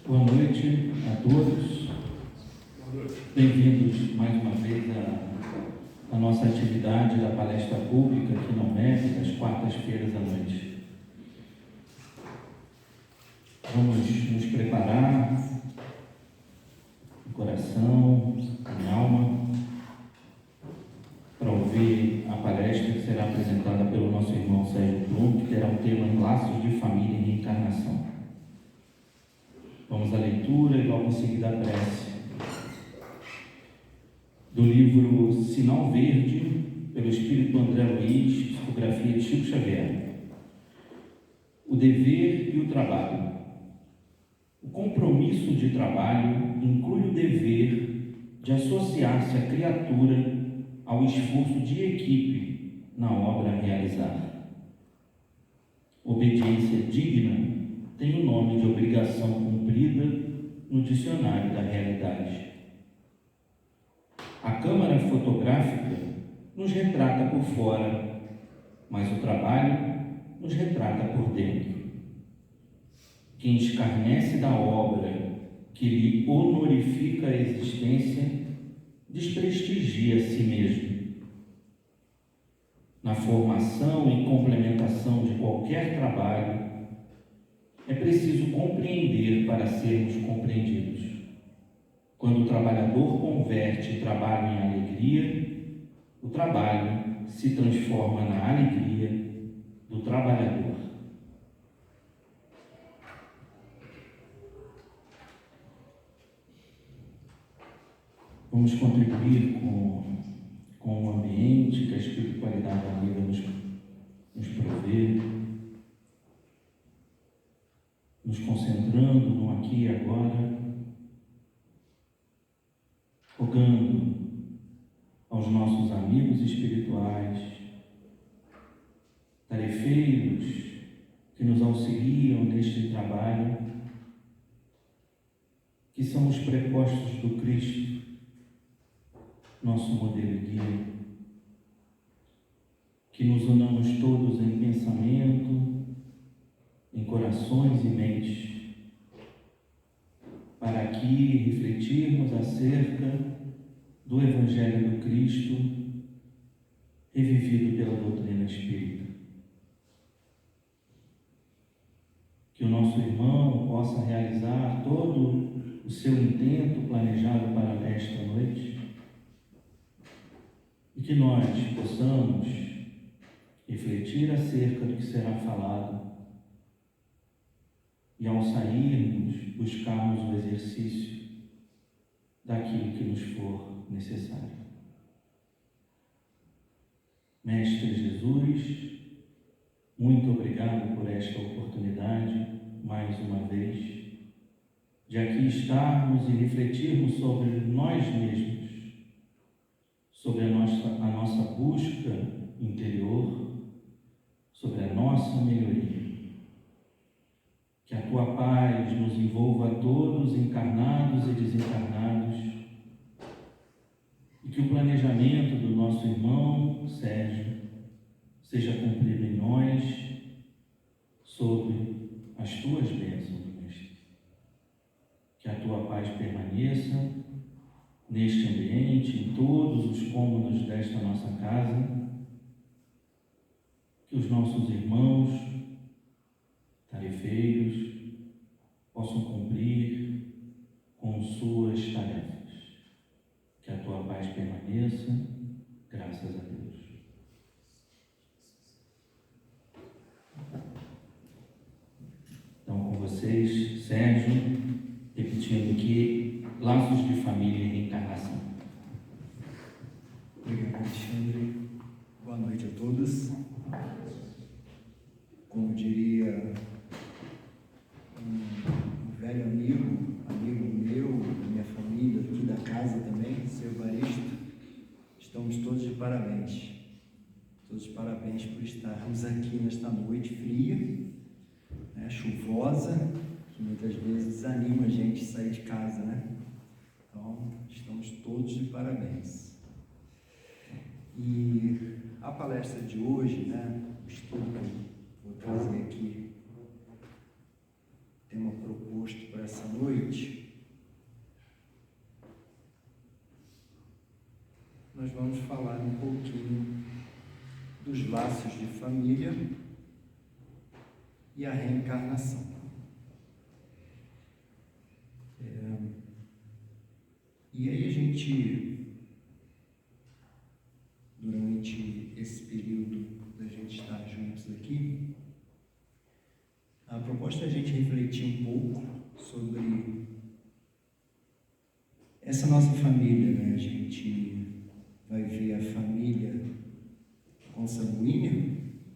Boa noite a todos. Bem-vindos mais uma vez à nossa atividade da palestra pública aqui no MEC, às quartas-feiras à noite. Vamos nos preparar em coração, em alma, para ouvir a palestra que será apresentada pelo nosso irmão Sérgio Plum, que terá o tema Laços de Família e Reencarnação. Vamos à leitura e logo em seguida à prece do livro Sinal Verde, pelo Espírito André Luiz, psicografia de Chico Xavier. O dever e o trabalho. O compromisso de trabalho inclui o dever de associar-se à criatura ao esforço de equipe na obra a realizar. Obediência digna tem o nome de obrigação cumprida no dicionário da realidade. A câmara fotográfica nos retrata por fora, mas o trabalho nos retrata por dentro. Quem escarnece da obra que lhe honorifica a existência, desprestigia a si mesmo. Na formação e complementação de qualquer trabalho, é preciso compreender para sermos compreendidos. Quando o trabalhador converte trabalho em alegria, o trabalho se transforma na alegria do trabalhador. Vamos contribuir com o ambiente que a espiritualidade amiga nos provê, nos concentrando no aqui e agora, rogando aos nossos amigos espirituais, tarefeiros que nos auxiliam neste trabalho, que são os prepostos do Cristo, nosso modelo guia, que nos unamos todos em pensamento, em corações e mentes, para aqui refletirmos acerca do Evangelho do Cristo, revivido pela doutrina espírita. Que o nosso irmão possa realizar todo o seu intento planejado para esta noite e que nós possamos refletir acerca do que será falado e, ao sairmos, buscarmos o exercício daquilo que nos for necessário. Mestre Jesus, muito obrigado por esta oportunidade, mais uma vez, de aqui estarmos e refletirmos sobre nós mesmos, sobre a nossa busca interior, sobre a nossa melhoria. Que a Tua paz nos envolva a todos, encarnados e desencarnados, e que o planejamento do nosso irmão Sérgio seja cumprido em nós, sob as Tuas bênçãos, Mestre. Que a Tua paz permaneça neste ambiente, em todos os cômodos desta nossa casa, que os nossos irmãos tarefeiros possam cumprir com suas tarefas. Que a Tua paz permaneça, graças a Deus. Então, com vocês, Sérgio, repetindo aqui, laços de família e reencarnação. Obrigado, Alexandre. Boa noite a todos. Como diria um velho amigo meu, da minha família, aqui da casa também, seu Evaristo, estamos todos de parabéns. Todos de parabéns por estarmos aqui nesta noite fria, né, chuvosa, que muitas vezes desanima a gente sair de casa, né? Então, estamos todos de parabéns. E a palestra de hoje, né, o estudo que eu vou trazer aqui, tema proposto para essa noite, os laços de família e a reencarnação. E aí a gente, durante esse período da gente estar juntos aqui, a proposta é a gente refletir um pouco sobre essa nossa família, né? A gente vai ver a família consanguínea,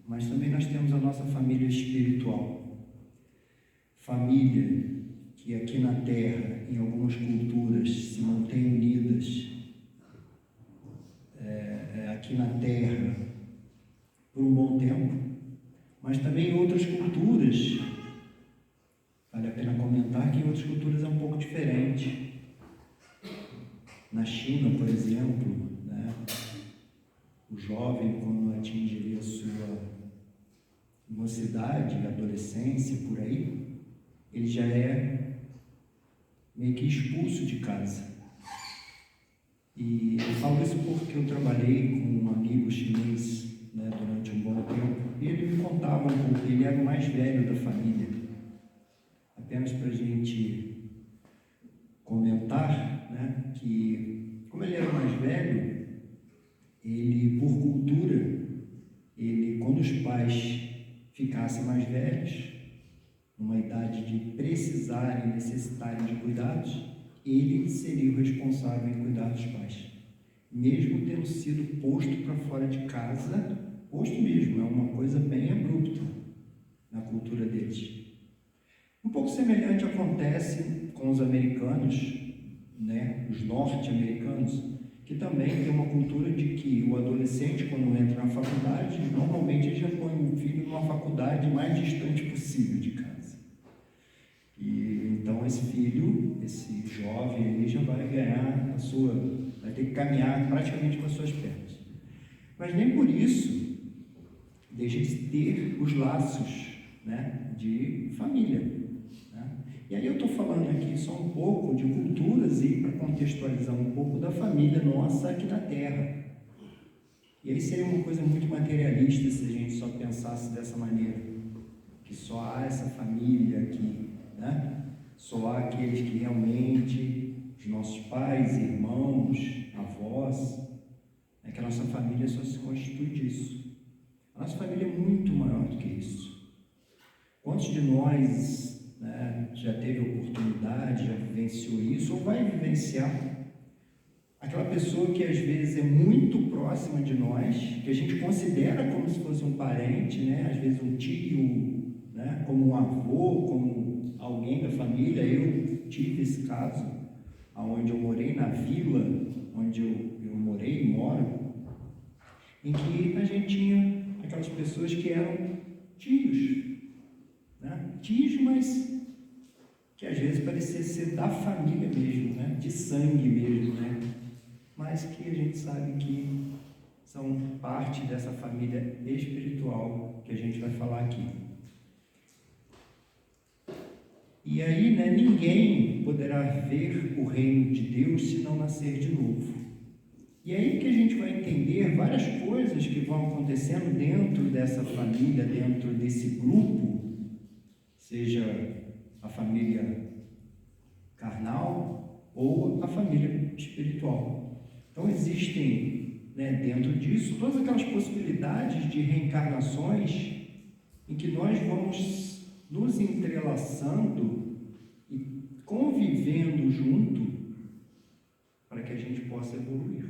mas também nós temos a nossa família espiritual. Família que aqui na Terra, em algumas culturas, se mantém unidas aqui na Terra por um bom tempo, mas também em outras culturas, vale a pena comentar que em outras culturas é um pouco diferente. Na China, por exemplo, né, o jovem, quando atinge a sua mocidade, adolescência, por aí, ele já é meio que expulso de casa. E eu falo isso porque eu trabalhei com um amigo chinês, né, durante um bom tempo, e ele me contava um pouco, ele era o mais velho da família. Apenas para a gente comentar, né, que como ele era o mais velho, ele, por cultura, ele, quando os pais ficassem mais velhos, numa idade de precisarem, necessitarem de cuidados, ele seria o responsável em cuidar dos pais. Mesmo tendo sido posto para fora de casa, posto mesmo, é uma coisa bem abrupta na cultura deles. Um pouco semelhante acontece com os americanos, né, os norte-americanos, que também tem uma cultura de que o adolescente, quando entra na faculdade, normalmente ele já põe o filho numa faculdade mais distante possível de casa. E então esse filho, esse jovem aí já vai ganhar vai ter que caminhar praticamente com as suas pernas. Mas nem por isso deixa de ter os laços, né, de família, né? E aí eu estou falando aqui só um pouco de culturas e para contextualizar um pouco da família nossa aqui na Terra. E aí seria uma coisa muito materialista se a gente só pensasse dessa maneira, que só há essa família aqui, né? Só há aqueles que realmente, os nossos pais, irmãos, avós, né, que a nossa família só se constitui disso. A nossa família é muito maior do que isso. Quantos de nós, né, já teve oportunidade, já vivenciou isso, ou vai vivenciar aquela pessoa que às vezes é muito próxima de nós, que a gente considera como se fosse um parente, né, às vezes um tio, né, como um avô, como alguém da família. Eu tive esse caso, onde eu morei na vila, onde eu morei e moro, em que a gente tinha aquelas pessoas que eram tios, né? Tios, mas que às vezes parecia ser da família mesmo, né? De sangue mesmo, né? Mas que a gente sabe que são parte dessa família espiritual que a gente vai falar aqui. E aí, né, ninguém poderá ver o reino de Deus se não nascer de novo. E aí que a gente vai entender várias coisas que vão acontecendo dentro dessa família, dentro desse grupo, seja a família carnal ou a família espiritual. Então existem, né, dentro disso todas aquelas possibilidades de reencarnações em que nós vamos nos entrelaçando e convivendo junto para que a gente possa evoluir,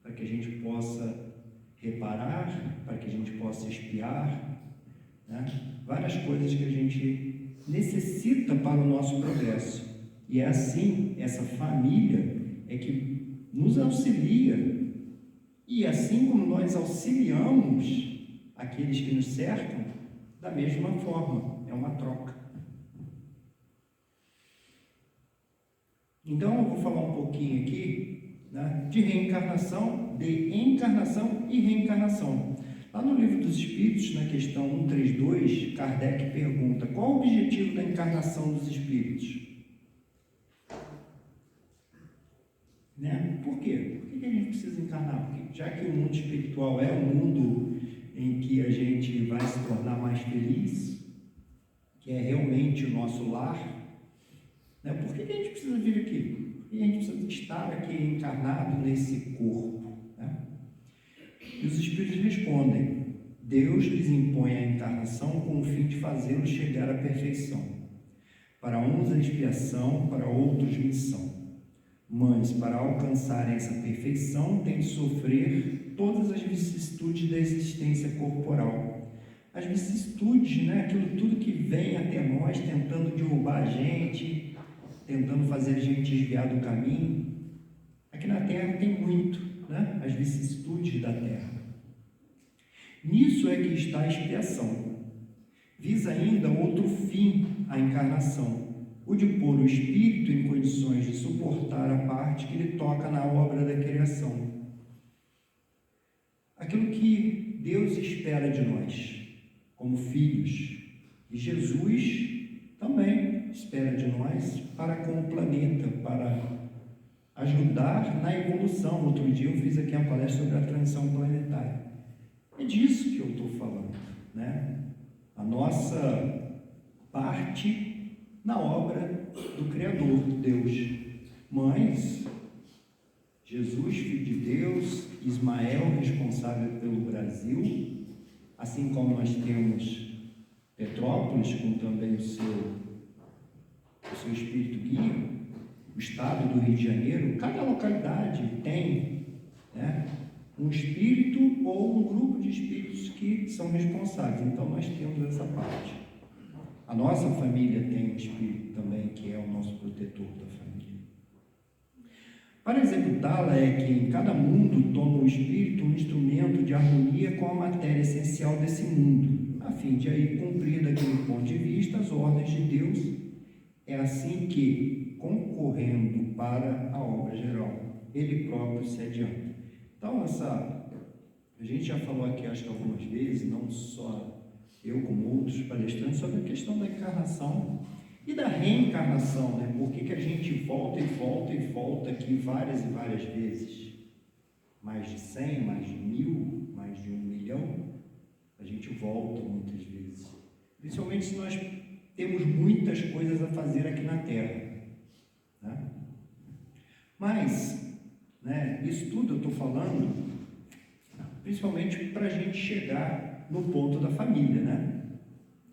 para que a gente possa reparar, para que a gente possa expiar, né? Várias coisas que a gente necessita para o nosso progresso. E é assim, essa família é que nos auxilia, e assim como nós auxiliamos aqueles que nos cercam, da mesma forma, é uma troca. Então eu vou falar um pouquinho aqui, né, de reencarnação, de encarnação e reencarnação. Lá no Livro dos Espíritos, na questão 132, Kardec pergunta: qual o objetivo da encarnação dos espíritos? Né? Por quê? Por que a gente precisa encarnar? Porque já que o mundo espiritual é um mundo em que a gente vai se tornar mais feliz, que é realmente o nosso lar, né? Por que a gente precisa vir aqui? Por que a gente precisa estar aqui encarnado nesse corpo, né? E os Espíritos respondem: Deus lhes impõe a encarnação com o fim de fazê-los chegar à perfeição. Para uns a expiação, para outros missão. Mas, para alcançarem essa perfeição, têm de sofrer todas as vicissitudes da existência corporal. As vicissitudes, né? Aquilo tudo que vem até nós, tentando derrubar a gente, tentando fazer a gente desviar do caminho. Aqui na Terra tem muito, né? As vicissitudes da Terra. Nisso é que está a expiação. Visa ainda outro fim à encarnação, o de pôr o espírito em condições de suportar a parte que lhe toca na obra da criação. Aquilo que Deus espera de nós, como filhos, e Jesus também espera de nós para com o planeta, para ajudar na evolução. Outro dia eu fiz aqui uma palestra sobre a transição planetária. É disso que eu estou falando, né? A nossa parte na obra do Criador, Deus. Mas Jesus, Filho de Deus, Ismael, responsável pelo Brasil, assim como nós temos Petrópolis, com também o seu espírito guia, o estado do Rio de Janeiro, cada localidade tem, né, um espírito ou um grupo de espíritos que são responsáveis. Então nós temos essa parte. A nossa família tem um espírito também, que é o nosso protetor da família. Para executá-la é que em cada mundo toma o espírito um instrumento de harmonia com a matéria essencial desse mundo, a fim de aí cumprir daquele ponto de vista as ordens de Deus. É assim que, concorrendo para a obra geral, ele próprio se adianta. Então, a gente já falou aqui, acho que algumas vezes, não só eu como outros palestrantes, sobre a questão da encarnação e da reencarnação, né? Por que a gente volta e volta e volta aqui várias e várias vezes? Mais de 100, mais de 1000, mais de 1 milhão, a gente volta muitas vezes. Principalmente se nós temos muitas coisas a fazer aqui na Terra, né? Mas, né, isso tudo eu estou falando principalmente para a gente chegar no ponto da família, né?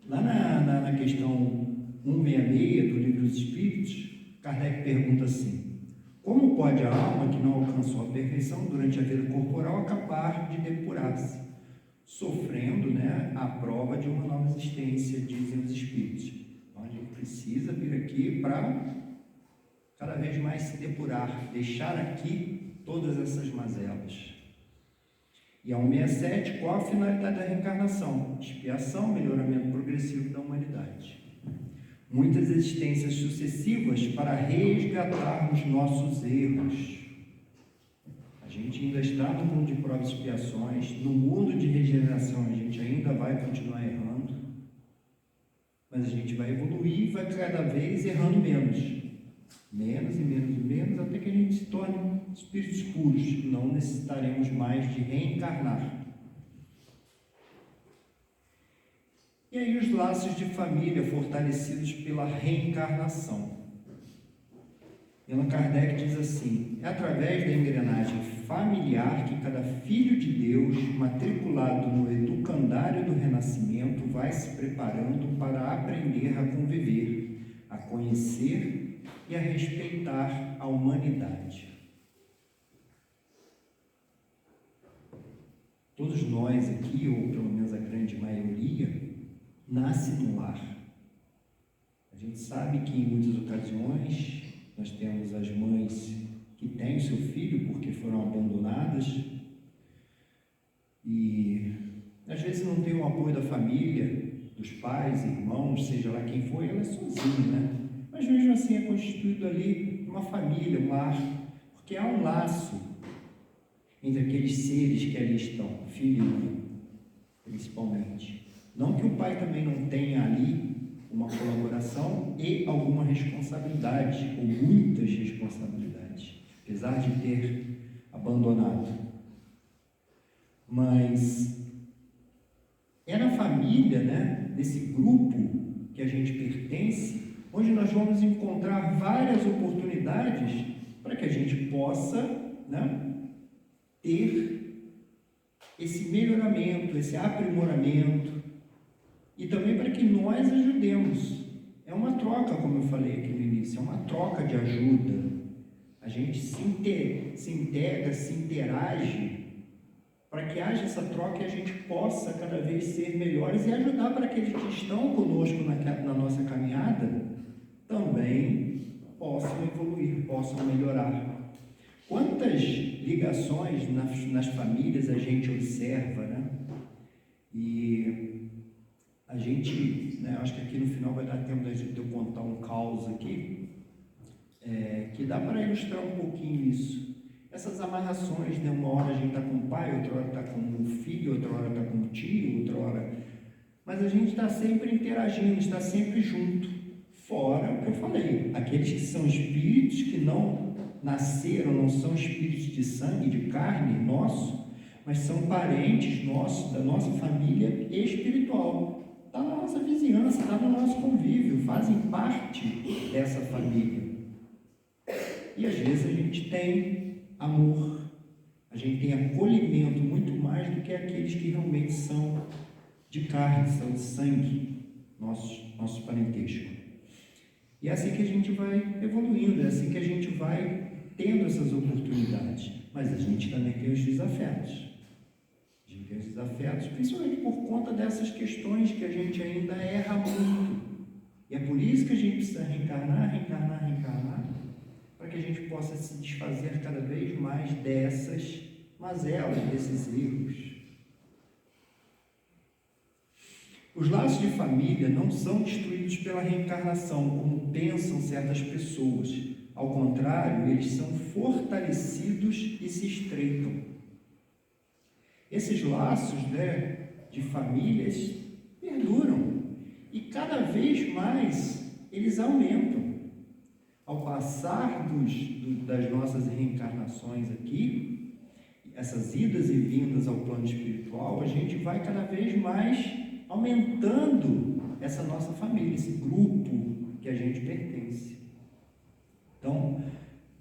Lá na questão 166 do Livro dos Espíritos, Kardec pergunta assim: como pode a alma que não alcançou a perfeição durante a vida corporal acabar de depurar-se, sofrendo, né, a prova de uma nova existência, dizem os Espíritos? Então a gente precisa vir aqui para cada vez mais se depurar, deixar aqui todas essas mazelas. E a 167, qual a finalidade da reencarnação? Expiação, melhoramento progressivo da humanidade. Muitas existências sucessivas para resgatarmos nossos erros. A gente ainda está no mundo de provas e expiações, no mundo de regeneração a gente ainda vai continuar errando, mas a gente vai evoluir e vai cada vez errando menos. Menos e menos e menos, até que a gente se torne espíritos puros. Não necessitaremos mais de reencarnar. E aí os laços de família fortalecidos pela reencarnação. Allan Kardec diz assim: é através da engrenagem familiar que cada filho de Deus, matriculado no educandário do renascimento, vai se preparando para aprender a conviver, a conhecer e a respeitar a humanidade. Todos nós aqui, ou pelo menos a grande maioria, nasce no lar. A gente sabe que em muitas ocasiões nós temos as mães que têm o seu filho porque foram abandonadas e às vezes não tem o apoio da família, dos pais, irmãos, seja lá quem for, ela é sozinha, né? Mas mesmo assim é constituído ali uma família, um lar, porque há um laço entre aqueles seres que ali estão, filho e mãe, principalmente. Não que o pai também não tenha ali uma colaboração e alguma responsabilidade, ou muitas responsabilidades, apesar de ter abandonado. Mas É na família, né, nesse grupo que a gente pertence, onde nós vamos encontrar várias oportunidades para que a gente possa, né, ter esse melhoramento, esse aprimoramento, e também para que nós ajudemos. É uma troca, como eu falei aqui no início, é uma troca de ajuda. A gente se integra, se interage, para que haja essa troca e a gente possa cada vez ser melhores e ajudar para aqueles que estão conosco na nossa caminhada também possam evoluir, possam melhorar. Quantas ligações nas famílias a gente observa, né? E a gente, né, acho que aqui no final vai dar tempo de eu contar um caos aqui, que dá para ilustrar um pouquinho isso. Essas amarrações, né? Uma hora a gente está com o pai, outra hora está com o filho, outra hora está com o tio, outra hora... Mas a gente está sempre interagindo, está sempre junto. Fora o que eu falei, aqueles que são espíritos que não nasceram, não são espíritos de sangue, de carne, nosso, mas são parentes nossos, da nossa família espiritual. Está na nossa vizinhança, está no nosso convívio, fazem parte dessa família. E às vezes a gente tem amor, a gente tem acolhimento muito mais do que aqueles que realmente são de carne, são de sangue, nosso parentesco. E é assim que a gente vai evoluindo, é assim que a gente vai tendo essas oportunidades. Mas a gente também tem os desafetos. A gente tem os desafetos, principalmente por conta dessas questões que a gente ainda erra muito. E é por isso que a gente precisa reencarnar, para que a gente possa se desfazer cada vez mais dessas mazelas, desses erros. Os laços de família não são destruídos pela reencarnação, como pensam certas pessoas. Ao contrário, eles são fortalecidos e se estreitam. Esses laços, né, de famílias perduram e cada vez mais eles aumentam. Ao passar das nossas reencarnações aqui, essas idas e vindas ao plano espiritual, a gente vai cada vez mais aumentando essa nossa família, esse grupo que a gente pertence. Então,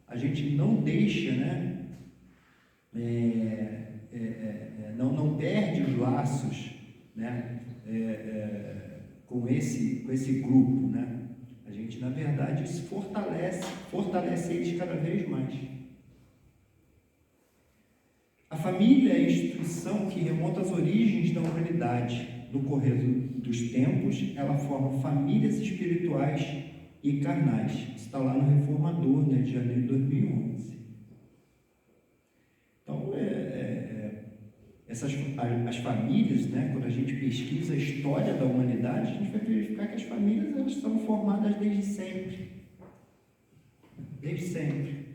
a gente não deixa, né, não perde os laços, né, com esse grupo, né? A gente, na verdade, se fortalece eles cada vez mais. A família é a instituição que remonta às origens da humanidade. No correr dos tempos, ela forma famílias espirituais e carnais. Está lá no Reformador, né, de janeiro de 2011. Então, as famílias, né, quando a gente pesquisa a história da humanidade, a gente vai verificar que as famílias elas são formadas desde sempre. Desde sempre.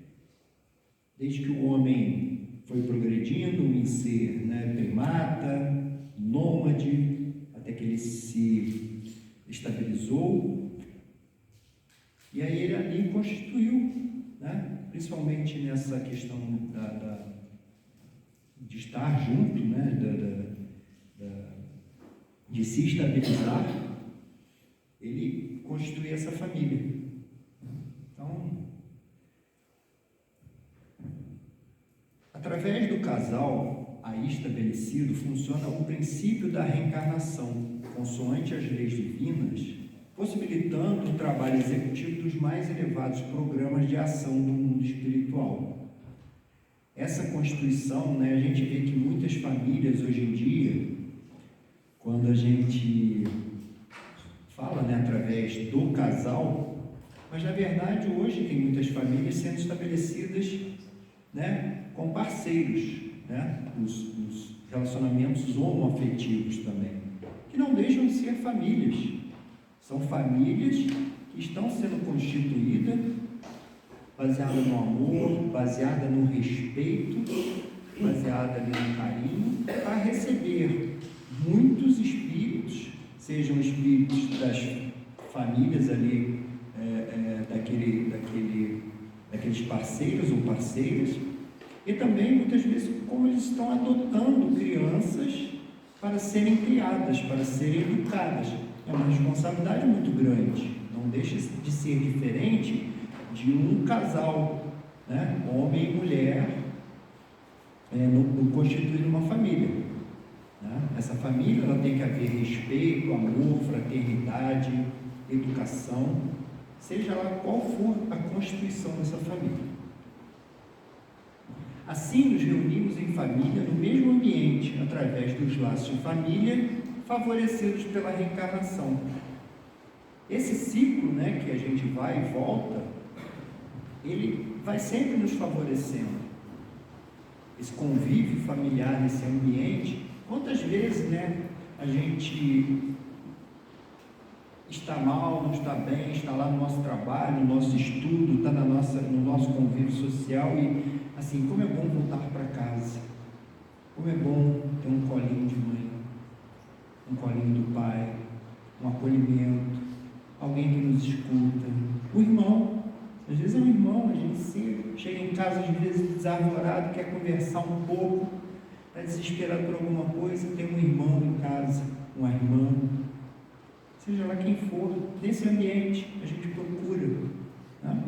Desde que o homem foi progredindo em ser, né, primata, nômade, até que ele se estabilizou, e aí ele ali constituiu, né, principalmente nessa questão de estar junto, né, de se estabilizar, ele constitui essa família. Então, através do casal aí estabelecido, funciona o princípio da reencarnação, consoante as leis divinas, possibilitando o trabalho executivo dos mais elevados programas de ação do mundo espiritual. Essa constituição, né, a gente vê que muitas famílias hoje em dia, quando a gente fala, né, através do casal, mas na verdade hoje tem muitas famílias sendo estabelecidas, né, com parceiros, né, os relacionamentos homoafetivos também, que não deixam de ser famílias. São famílias que estão sendo constituídas baseada no amor, baseada no respeito, baseada ali no carinho, para receber muitos espíritos, sejam espíritos das famílias ali, daqueles parceiros ou parceiras, e também muitas vezes como eles estão adotando crianças para serem criadas, para serem educadas. É uma responsabilidade muito grande. Não deixa de ser diferente de um casal, né? Homem e mulher, constituindo uma família. Né? Essa família ela tem que haver respeito, amor, fraternidade, educação, seja lá qual for a constituição dessa família. Assim, nos reunimos em família, no mesmo ambiente, através dos laços de família, favorecidos pela reencarnação. Esse ciclo, né, que a gente vai e volta, ele vai sempre nos favorecendo. Esse convívio familiar nesse ambiente, quantas vezes, né, a gente está mal, não está bem, está lá no nosso trabalho, no nosso estudo, está no nosso convívio social e, assim, como é bom voltar para casa, como é bom ter um colinho de mãe, um colinho do pai, um acolhimento, alguém que nos escuta, o irmão, às vezes é um irmão, a gente chega em casa às vezes desarvorado, quer conversar um pouco, está desesperado por alguma coisa, tem um irmão em casa, uma irmã, seja lá quem for, nesse ambiente a gente procura, né?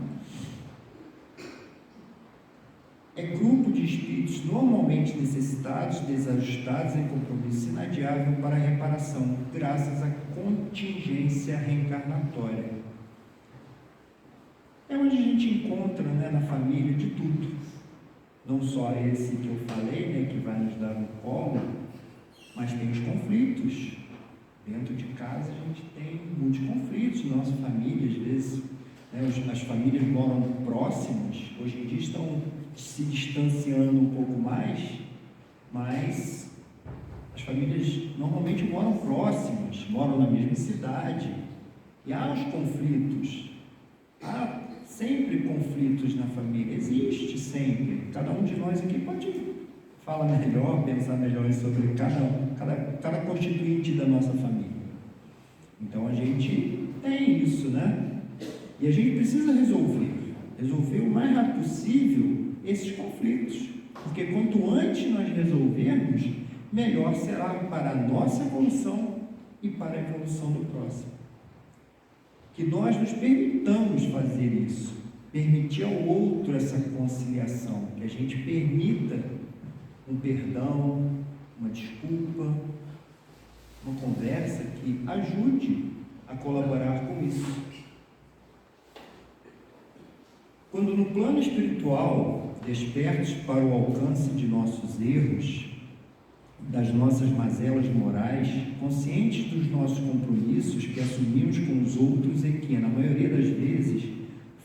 É grupo de espíritos normalmente necessitados, desajustados em compromisso inadiável para a reparação, graças à contingência reencarnatória. É onde a gente encontra, né, na família de tudo, não só esse que eu falei, né, que vai nos dar um colo, mas tem os conflitos. Dentro de casa a gente tem muitos conflitos, nossa família, às vezes, né, as famílias moram próximas, hoje em dia estão se distanciando um pouco mais, mas as famílias normalmente moram próximas, moram na mesma cidade, e há os conflitos, há sempre conflitos na família, existe sempre, cada um de nós aqui pode falar melhor, pensar melhor sobre cada constituinte da nossa família. Então a gente tem isso, né? E a gente precisa resolver o mais rápido possível esses conflitos, porque quanto antes nós resolvermos, melhor será para a nossa evolução e para a evolução do próximo. Que nós nos permitamos fazer isso, permitir ao outro essa conciliação, que a gente permita um perdão, uma desculpa, uma conversa que ajude a colaborar com isso. Quando no plano espiritual, despertos para o alcance de nossos erros, das nossas mazelas morais, conscientes dos nossos compromissos que assumimos com os outros e que, na maioria das vezes,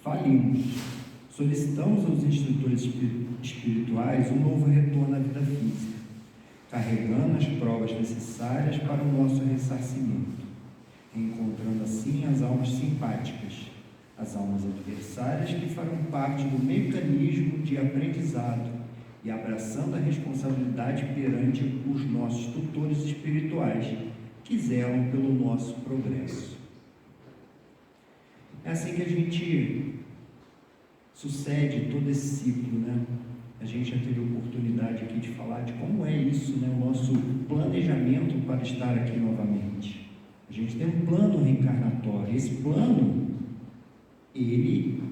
falimos, solicitamos aos instrutores espirituais um novo retorno à vida física, carregando as provas necessárias para o nosso ressarcimento, encontrando assim as almas simpáticas, as almas adversárias que farão parte do mecanismo de aprendizado e abraçando a responsabilidade perante os nossos tutores espirituais que zelam pelo nosso progresso. É assim que a gente sucede todo esse ciclo, né? A gente já teve a oportunidade aqui de falar de como é isso, né? O nosso planejamento para estar aqui novamente. A gente tem um plano reencarnatório. Esse plano, ele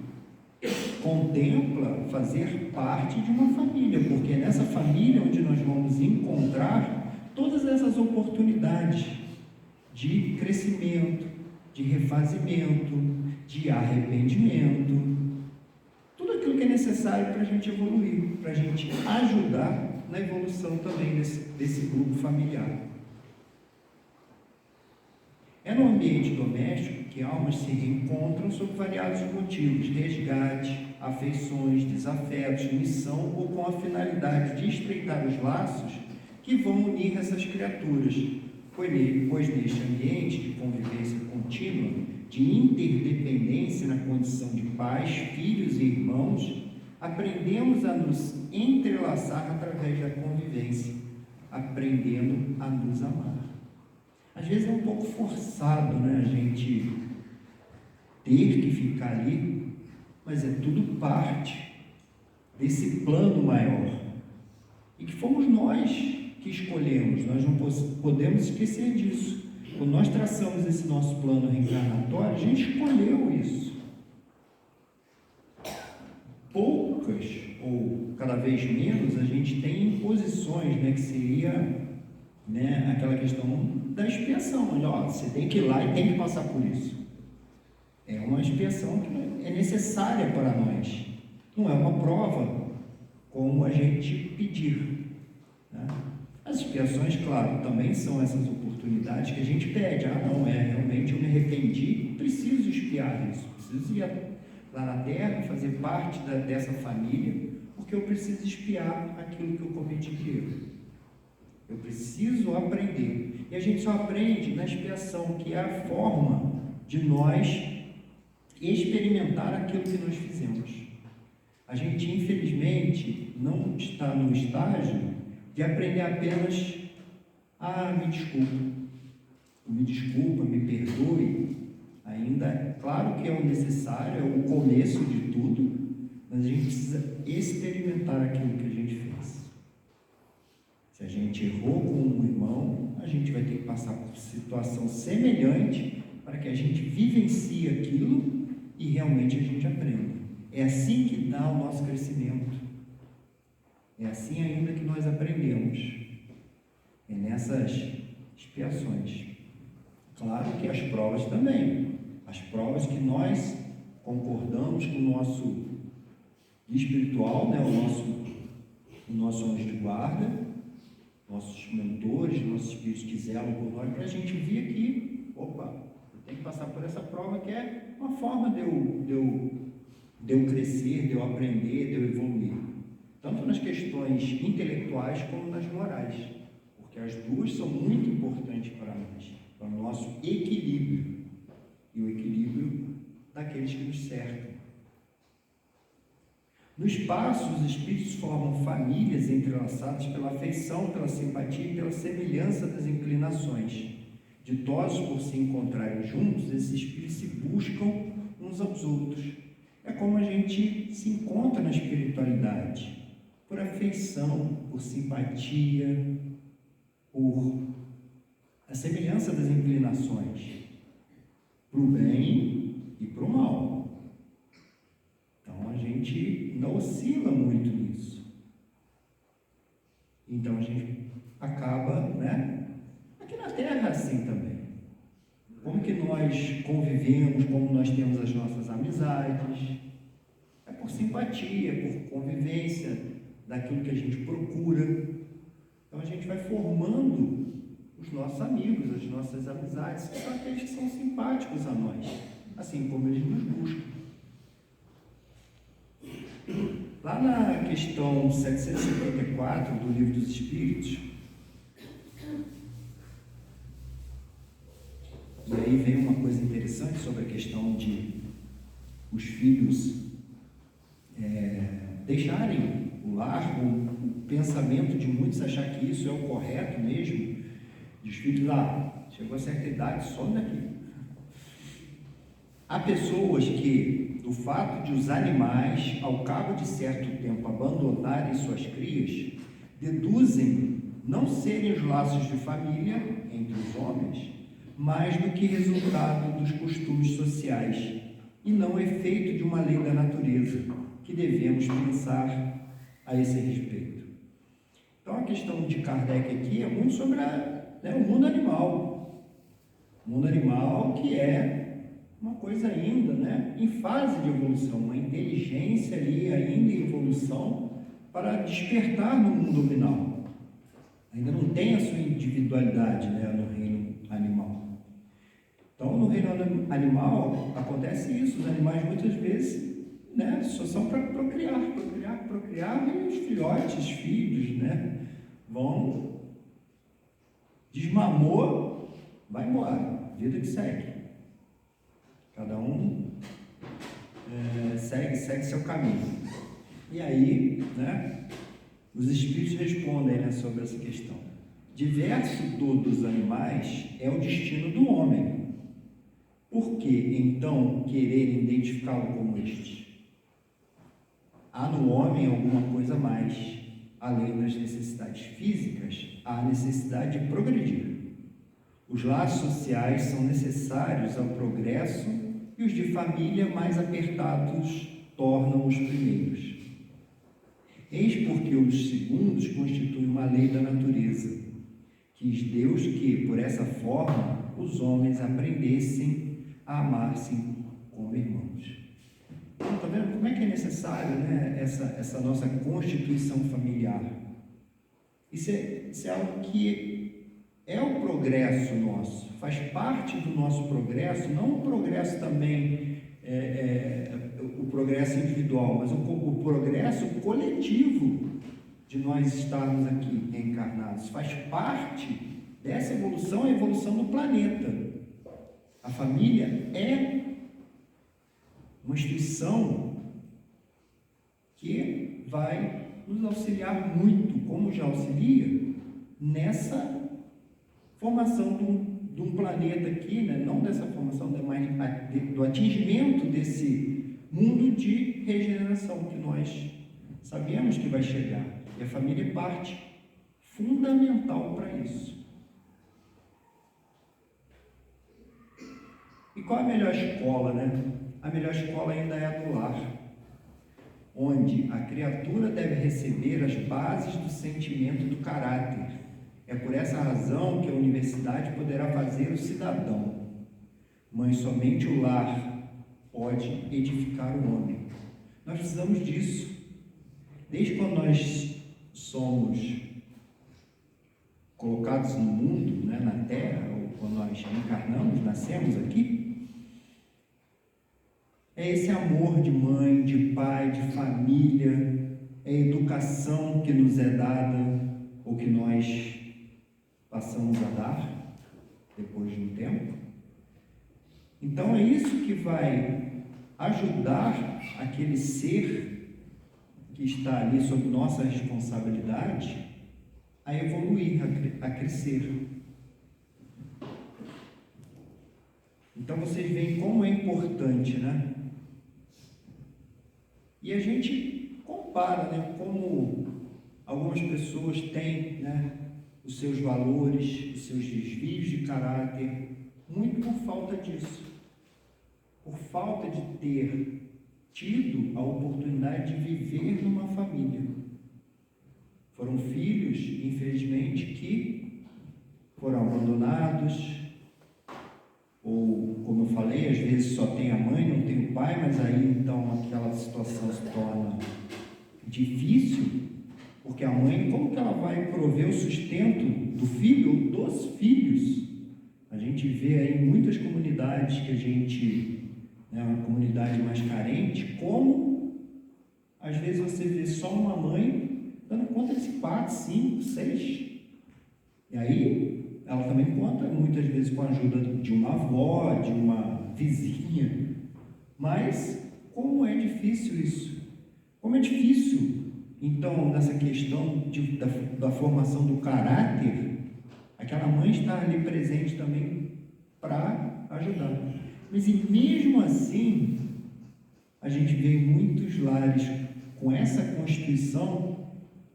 contempla fazer parte de uma família, porque é nessa família onde nós vamos encontrar todas essas oportunidades de crescimento, de refazimento, de arrependimento, tudo aquilo que é necessário para a gente evoluir, para a gente ajudar na evolução também desse grupo familiar. É no ambiente doméstico que almas se reencontram sob variados motivos, resgate, afeições, desafetos, missão ou com a finalidade de estreitar os laços que vão unir essas criaturas, pois neste ambiente de convivência contínua, de interdependência na condição de pais, filhos e irmãos, aprendemos a nos entrelaçar através da convivência, aprendendo a nos amar. Às vezes é um pouco forçado, né, a gente ter que ficar ali, mas é tudo parte desse plano maior. E que fomos nós que escolhemos, nós não podemos esquecer disso. Quando nós traçamos esse nosso plano reencarnatório, a gente escolheu isso. Poucas, ou cada vez menos, a gente tem imposições, né, que seria, né, aquela questão da expiação, onde, ó, você tem que ir lá e tem que passar por isso. É uma expiação que é necessária para nós, não é uma prova como a gente pedir, né? As expiações, claro, também são essas oportunidades que a gente pede. Não, realmente eu me arrependi, preciso expiar isso, preciso ir lá na Terra, fazer parte dessa família, porque eu preciso expiar aquilo que eu cometi de erro. Eu preciso aprender. E a gente só aprende na expiação, que é a forma de nós experimentar aquilo que nós fizemos. A gente, infelizmente, não está no estágio de aprender apenas: me desculpa, me perdoe. Ainda, claro que é o necessário, é o começo de tudo, mas a gente precisa experimentar aquilo que a gente fez. Se a gente errou com um irmão, a gente vai ter que passar por situação semelhante para que a gente vivencie aquilo e realmente a gente aprenda. É assim que dá o nosso crescimento. É assim ainda que nós aprendemos. É nessas expiações. Claro que as provas também. As provas que nós concordamos com o nosso espiritual, né? o nosso anjo de guarda, nossos mentores, nossos espíritos que zelam por nós, para a gente vir aqui, opa, eu tenho que passar por essa prova, que é uma forma de eu crescer, de eu aprender, de eu evoluir. Tanto nas questões intelectuais como nas morais, porque as duas são muito importantes para nós, para o nosso equilíbrio e o equilíbrio daqueles que nos cercam. No espaço, os espíritos formam famílias entrelaçadas pela afeição, pela simpatia e pela semelhança das inclinações. Ditosos por se encontrarem juntos, esses espíritos se buscam uns aos outros. É como a gente se encontra na espiritualidade, por afeição, por simpatia, por a semelhança das inclinações, para o bem e para o mal. Então a gente não oscila muito nisso. Então a gente acaba, né? Aqui na Terra é assim também. Como que nós convivemos, como nós temos as nossas amizades, é por simpatia, por convivência, daquilo que a gente procura. Então a gente vai formando os nossos amigos, as nossas amizades, que são aqueles que são simpáticos a nós, assim como eles nos buscam. Lá na questão 754 do Livro dos Espíritos, e aí vem uma coisa interessante sobre a questão de os filhos deixarem o lar, o pensamento de muitos achar que isso é o correto mesmo, de os filhos chegou a certa idade, some daqui. Há pessoas que, do fato de os animais, ao cabo de certo tempo, abandonarem suas crias, deduzem não serem os laços de família entre os homens, mais do que resultado dos costumes sociais, e não efeito de uma lei da natureza, que devemos pensar a esse respeito. Então, a questão de Kardec aqui é muito sobre o mundo animal. O mundo animal que é uma coisa ainda, né, em fase de evolução, uma inteligência ali ainda em evolução para despertar no mundo nominal. Ainda não tem a sua individualidade, né, no reino animal. Então, no reino animal acontece isso. Os animais muitas vezes, né, só são para procriar, e os filhotes, os filhos, né, vão, desmamou, vai embora, vida que segue. Cada um segue seu caminho. E aí, né, os espíritos respondem, né, sobre essa questão. Diverso dos animais é o destino do homem. Por que, então, querer identificá-lo como este? Há no homem alguma coisa mais, além das necessidades físicas, há a necessidade de progredir. Os laços sociais são necessários ao progresso e os de família mais apertados tornam os primeiros. Eis porque os segundos constituem uma lei da natureza. Quis Deus que, por essa forma, os homens aprendessem a amar-se como irmãos. Então, está vendo como é que é necessário, né, essa nossa constituição familiar? Isso é algo que é o progresso nosso, faz parte do nosso progresso, não o progresso também, o progresso individual, mas o progresso coletivo de nós estarmos aqui reencarnados. Faz parte dessa evolução, a evolução do planeta. A família é uma instituição que vai nos auxiliar muito, como já auxilia, nessa formação de um planeta aqui, né? Não dessa formação, do atingimento desse mundo de regeneração que nós sabemos que vai chegar. E a família é parte fundamental para isso. E qual é a melhor escola, né? A melhor escola ainda é a do lar, onde a criatura deve receber as bases do sentimento do caráter. É por essa razão que a universidade poderá fazer o cidadão, mas somente o lar pode edificar o homem. Nós precisamos disso. Desde quando nós somos colocados no mundo, né, na Terra, ou quando nós encarnamos, nascemos aqui, é esse amor de mãe, de pai, de família, é a educação que nos é dada, ou que nós passamos a dar, depois de um tempo. Então é isso que vai ajudar aquele ser que está ali sob nossa responsabilidade a evoluir, a crescer. Então vocês veem como é importante, né? E a gente compara, né, como algumas pessoas têm, né, os seus valores, os seus desvios de caráter, muito por falta disso. Por falta de ter tido a oportunidade de viver numa família. Foram filhos, infelizmente, que foram abandonados, ou, como eu falei, às vezes só tem a mãe, não tem o pai, mas aí então aquela situação se torna difícil, porque a mãe, como que ela vai prover o sustento do filho ou dos filhos? A gente vê aí em muitas comunidades que a gente, né, uma comunidade mais carente, como às vezes você vê só uma mãe dando conta de 4, 5, 6, e aí ela também conta muitas vezes com a ajuda de uma avó, de uma vizinha. Mas como é difícil isso? Como é difícil, então, nessa questão da formação do caráter, aquela mãe estar ali presente também para ajudar. Mas e mesmo assim, a gente vê em muitos lares com essa constituição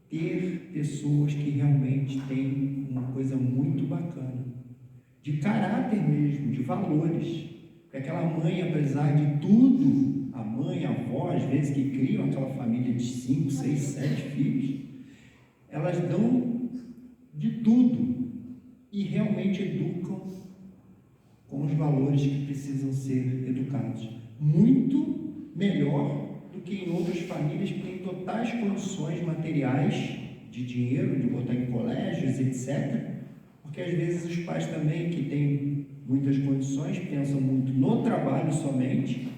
ter pessoas que realmente têm uma coisa muito bacana, de caráter mesmo, de valores. Porque aquela mãe, apesar de tudo, a mãe, a avó, às vezes que criam aquela família de 5, 6, 7 filhos, elas dão de tudo e realmente educam com os valores que precisam ser educados. Muito melhor do que em outras famílias que têm totais condições materiais, de dinheiro, de botar em colégios, etc. Porque às vezes os pais também, que têm muitas condições, pensam muito no trabalho somente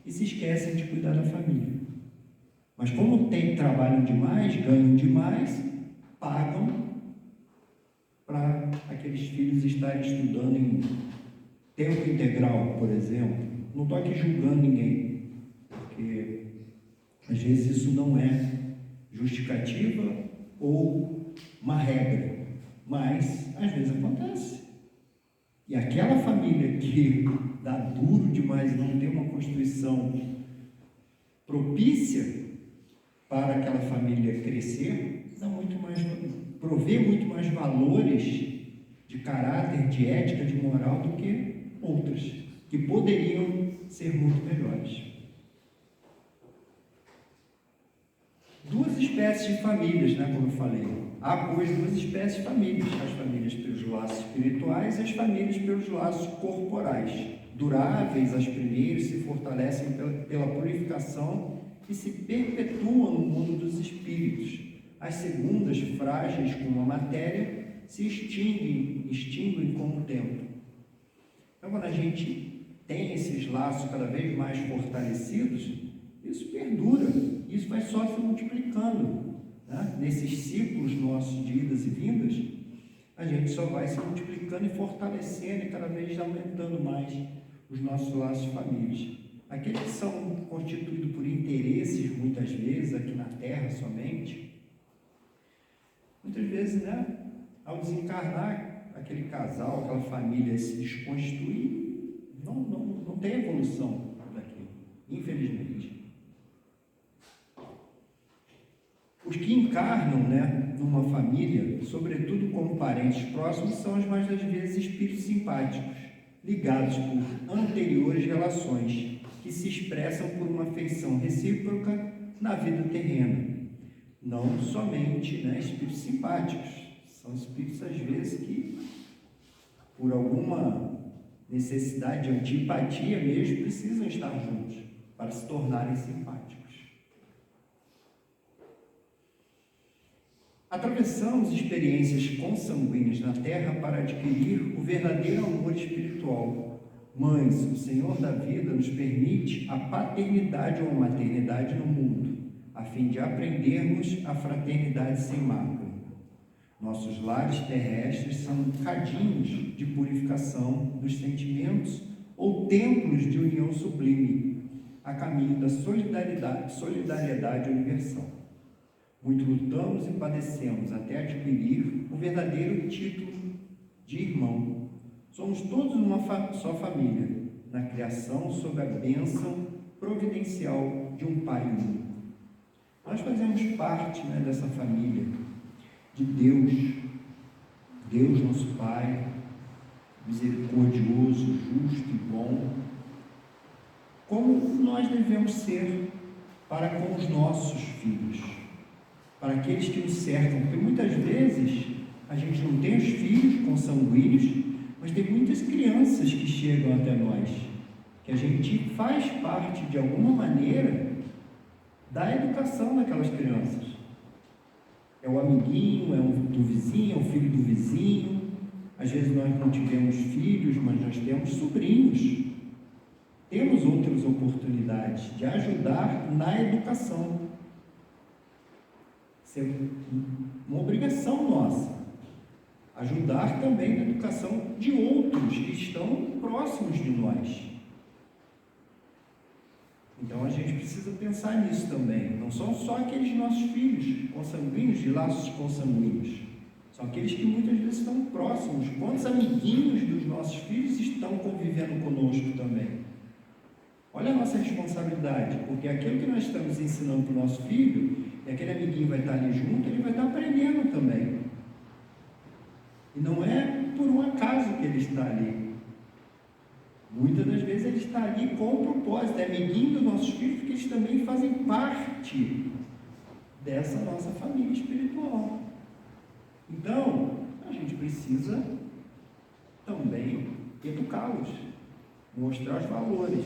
e se esquecem de cuidar da família. Mas como trabalham demais, ganham demais, pagam para aqueles filhos estarem estudando em tempo integral, por exemplo. Não estou aqui julgando ninguém, porque às vezes isso não é justificativa ou uma regra, mas às vezes acontece. E aquela família que dá duro demais e não tem uma constituição propícia para aquela família crescer, prover muito mais valores de caráter, de ética, de moral do que outras, que poderiam ser muito melhores. Duas espécies de famílias, como eu falei. Há, pois, duas espécies de famílias. As famílias pelos laços espirituais e as famílias pelos laços corporais. Duráveis, as primeiras se fortalecem pela purificação e se perpetuam no mundo dos espíritos. As segundas, frágeis como a matéria, se extinguem com o tempo. Então, quando a gente tem esses laços cada vez mais fortalecidos, isso perdura, isso vai só se multiplicando, Nesses ciclos nossos de idas e vindas, a gente só vai se multiplicando e fortalecendo e cada vez aumentando mais os nossos laços de famílias. Aqueles que são constituídos por interesses, muitas vezes, aqui na Terra somente, muitas vezes, ao desencarnar, aquele casal, aquela família se desconstituir, não tem evolução daquilo, infelizmente. Os que encarnam, numa família, sobretudo como parentes próximos, são as mais das vezes espíritos simpáticos, ligados por anteriores relações, que se expressam por uma afeição recíproca na vida terrena. Não somente espíritos simpáticos, são espíritos às vezes que, por alguma necessidade de antipatia mesmo, precisam estar juntos para se tornarem simpáticos. Atravessamos experiências consanguíneas na Terra para adquirir o verdadeiro amor espiritual. Mães, o Senhor da vida nos permite a paternidade ou a maternidade no mundo, a fim de aprendermos a fraternidade sem mácula. Nossos lares terrestres são cadinhos de purificação dos sentimentos ou templos de união sublime, a caminho da solidariedade universal. Muito lutamos e padecemos até adquirir o verdadeiro título de irmão. Somos todos uma só família, na criação sob a bênção providencial de um Pai único. Nós fazemos parte dessa família de Deus, Deus nosso Pai, misericordioso, justo e bom. Como nós devemos ser para com os nossos filhos, para aqueles que nos cercam, porque muitas vezes a gente não tem os filhos consanguíneos, mas tem muitas crianças que chegam até nós, que a gente faz parte de alguma maneira da educação daquelas crianças. É o amiguinho, do vizinho, é o filho do vizinho. Às vezes nós não tivemos filhos, mas nós temos sobrinhos. Temos outras oportunidades de ajudar na educação. Isso é uma obrigação nossa. Ajudar também na educação de outros que estão próximos de nós. Então a gente precisa pensar nisso também. Não são só aqueles nossos filhos consanguíneos, de laços consanguíneos. São aqueles que muitas vezes estão próximos. Quantos amiguinhos dos nossos filhos estão convivendo conosco também? Olha a nossa responsabilidade, porque aquilo que nós estamos ensinando para o nosso filho, e aquele amiguinho vai estar ali junto, ele vai estar aprendendo também. E não é por um acaso que ele está ali. Muitas das vezes ele está ali com o propósito, é amiguinho dos nossos filhos, porque eles também fazem parte dessa nossa família espiritual. Então, a gente precisa também educá-los, mostrar os valores.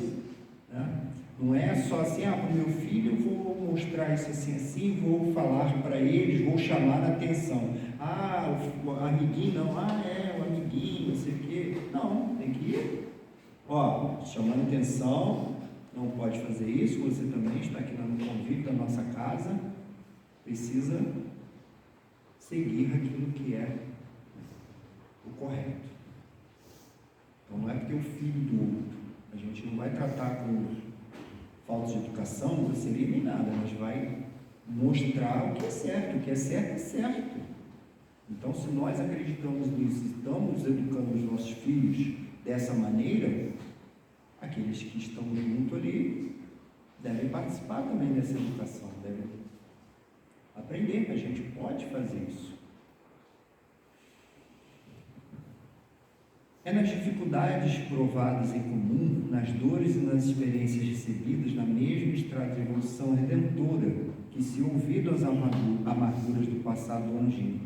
Não é só assim, para o meu filho eu vou mostrar isso assim, vou falar para eles, vou chamar a atenção. O amiguinho não, o amiguinho, não sei o quê. Não, tem que ir. Chamando atenção, não pode fazer isso, você também está aqui no convívio da nossa casa, precisa seguir aquilo que é o correto. Então não é porque é o filho do outro. A gente não vai tratar com falta de educação, grosseria nem nada, mas vai mostrar o que é certo é certo. Então, se nós acreditamos nisso, estamos educando os nossos filhos dessa maneira, aqueles que estão junto ali devem participar também dessa educação, devem aprender, a gente pode fazer isso. É nas dificuldades provadas em comum, nas dores e nas experiências recebidas na mesma estrada de evolução redentora, que se ouvido as amarguras do passado longínquo,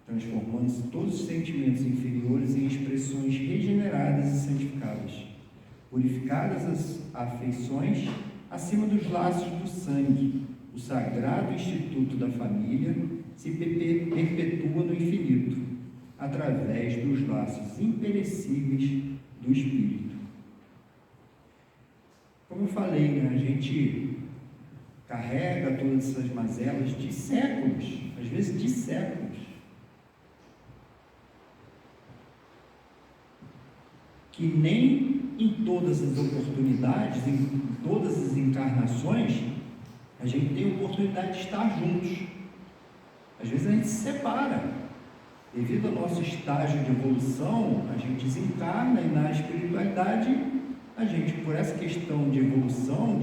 transformando-se todos os sentimentos inferiores em expressões regeneradas e santificadas, purificadas as afeições acima dos laços do sangue, o sagrado instituto da família se perpetua no infinito, através dos laços imperecíveis do espírito. Como eu falei, né, a gente carrega todas essas mazelas de séculos, às vezes de séculos, que nem em todas as oportunidades, em todas as encarnações, a gente tem a oportunidade de estar juntos. Às vezes a gente se separa. Devido ao nosso estágio de evolução, a gente desencarna e na espiritualidade, a gente, por essa questão de evolução,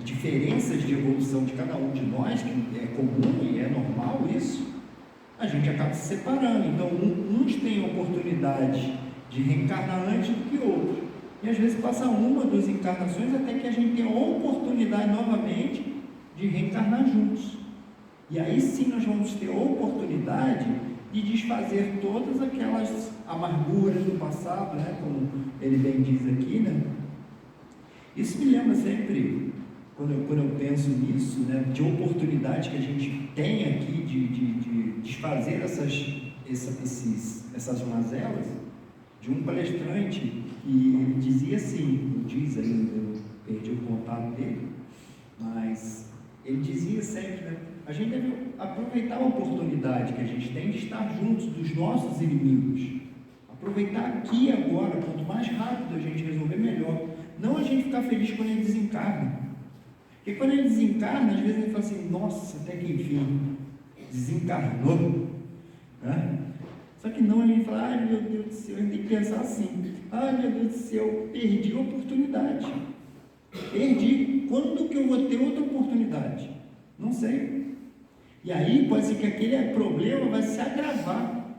diferenças de evolução de cada um de nós, que é comum e é normal isso, a gente acaba se separando. Então, uns têm a oportunidade de reencarnar antes do que outros. E às vezes passa uma, duas encarnações até que a gente tenha a oportunidade novamente de reencarnar juntos. E aí sim nós vamos ter a oportunidade de desfazer todas aquelas amarguras do passado, né? Como ele bem diz aqui, né? Isso me lembra sempre, quando eu penso nisso, né? De oportunidade que a gente tem aqui de desfazer essas mazelas, de um palestrante que dizia assim, diz ainda, eu perdi o contato dele, mas ele dizia sempre, né? A gente deve aproveitar a oportunidade que a gente tem de estar juntos dos nossos inimigos. Aproveitar aqui e agora, quanto mais rápido a gente resolver, melhor. Não a gente ficar feliz quando ele desencarna. Porque quando ele desencarna, às vezes ele fala assim, nossa, até que enfim, desencarnou. Né? Só que não, a gente fala, ai meu Deus do céu, a gente tem que pensar assim, ai meu Deus do céu, perdi a oportunidade. Perdi. Quando que eu vou ter outra oportunidade? Não sei. E aí pode ser que aquele problema vai se agravar.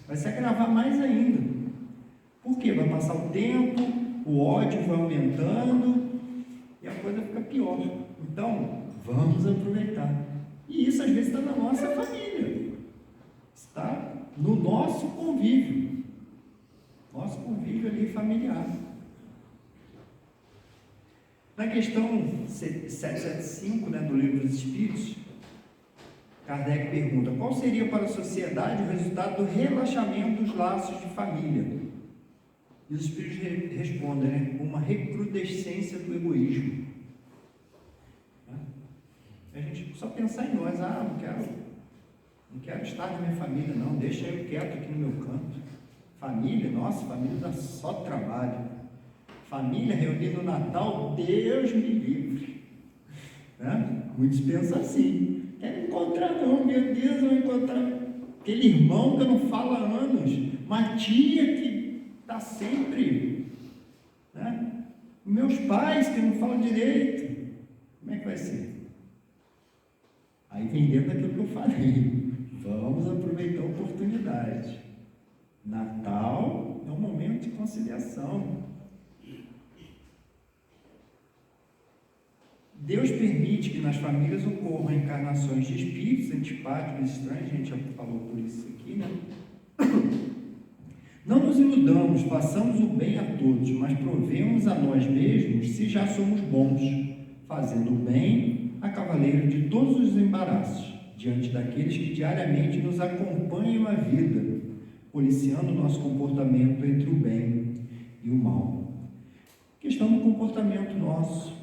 Vai se agravar mais ainda. Por quê? Vai passar o tempo, o ódio vai aumentando e a coisa fica pior. Então, vamos aproveitar. E isso às vezes está na nossa família. Está no nosso convívio. Nosso convívio ali familiar. Na questão 775, né, do Livro dos Espíritos, Kardec pergunta, qual seria para a sociedade o resultado do relaxamento dos laços de família? E os Espíritos respondem, né, uma recrudescência do egoísmo. A gente só pensar em nós, não quero estar na minha família, não, deixa eu quieto aqui no meu canto. Família, nossa, família dá só trabalho. Família reunida no Natal, Deus me livre. Né? Muitos pensam assim, quero encontrar não, meu Deus, eu vou encontrar aquele irmão que eu não falo há anos, uma tia que está sempre, né? Meus pais que não falam direito, como é que vai ser? Aí vem dentro daquilo que eu falei, vamos aproveitar a oportunidade. Natal é um momento de conciliação. Deus permite que nas famílias ocorram encarnações de espíritos antipáticos, estranhos, a gente já falou por isso aqui, né? Não nos iludamos, façamos o bem a todos, mas provemos a nós mesmos se já somos bons, fazendo o bem a cavaleiro de todos os embaraços, diante daqueles que diariamente nos acompanham a vida, policiando o nosso comportamento entre o bem e o mal. Questão do comportamento nosso.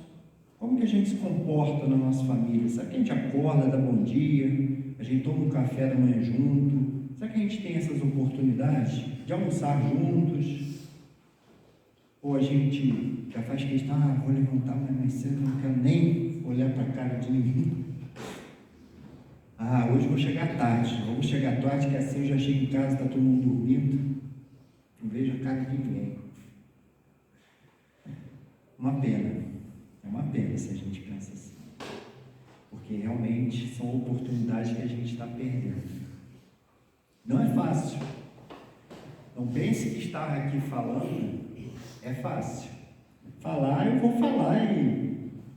Como que a gente se comporta na nossa família? Será que a gente acorda, dá bom dia, a gente toma um café da manhã junto? Será que a gente tem essas oportunidades de almoçar juntos? Ou a gente já faz questão, vou levantar mais cedo, não quero nem olhar para a cara de ninguém. Hoje vou chegar tarde, vamos chegar tarde, que assim eu já chego em casa, está todo mundo dormindo, não vejo a cara de ninguém. Uma pena. É uma pena se a gente pensa assim, porque realmente são oportunidades que a gente está perdendo. Não é fácil. Não pense que estar aqui falando é fácil. Falar, eu vou falar,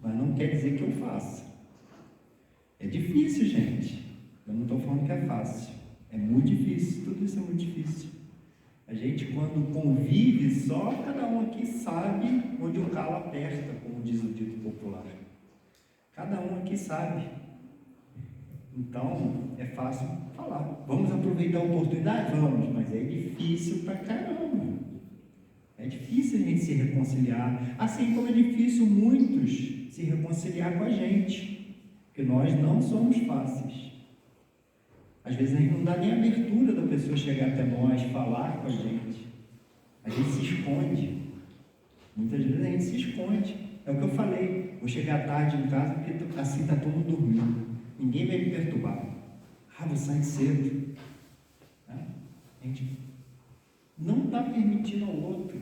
mas não quer dizer que eu faça. É difícil, gente. Eu não estou falando que é fácil. É muito difícil, tudo isso é muito difícil. A gente, quando convive, só cada um aqui sabe onde o calo aperta, como diz o dito popular. Cada um aqui sabe. Então, é fácil falar. Vamos aproveitar a oportunidade? Vamos, mas é difícil pra caramba. É difícil a gente se reconciliar, assim como é difícil muitos se reconciliar com a gente, porque nós não somos fáceis. Às vezes a gente não dá nem abertura da pessoa chegar até nós, falar com a gente. A gente se esconde. Muitas vezes a gente se esconde. É o que eu falei. Vou chegar tarde em casa porque assim está todo mundo dormindo. Ninguém vai me perturbar. Vou sair cedo. A gente não está permitindo ao outro.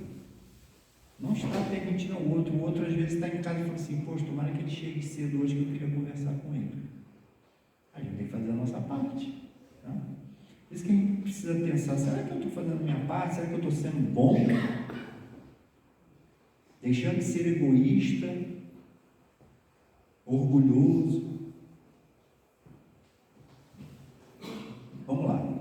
Não está permitindo ao outro. O outro às vezes está em casa e fala assim, poxa, tomara que ele chegue cedo hoje que eu queria conversar com ele. A gente tem que fazer a nossa parte. Por isso que a gente precisa pensar, será que eu estou fazendo a minha parte? Será que eu estou sendo bom? Deixando de ser egoísta, orgulhoso. Vamos lá.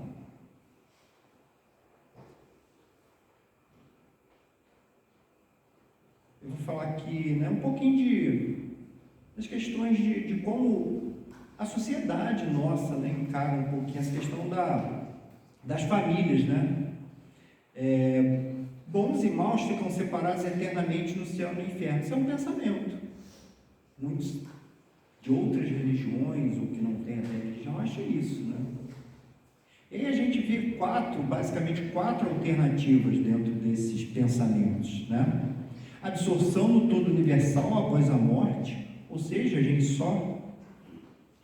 Eu vou falar aqui, né, um pouquinho das questões de como a sociedade nossa, né, encara um pouquinho essa questão das famílias, né? Bons e maus ficam separados eternamente no céu e no inferno. Isso é um pensamento. Muitos de outras religiões, ou que não têm até religião, acham isso, né? E aí a gente vê basicamente quatro alternativas dentro desses pensamentos, né? A absorção no todo universal após a morte, ou seja, a gente só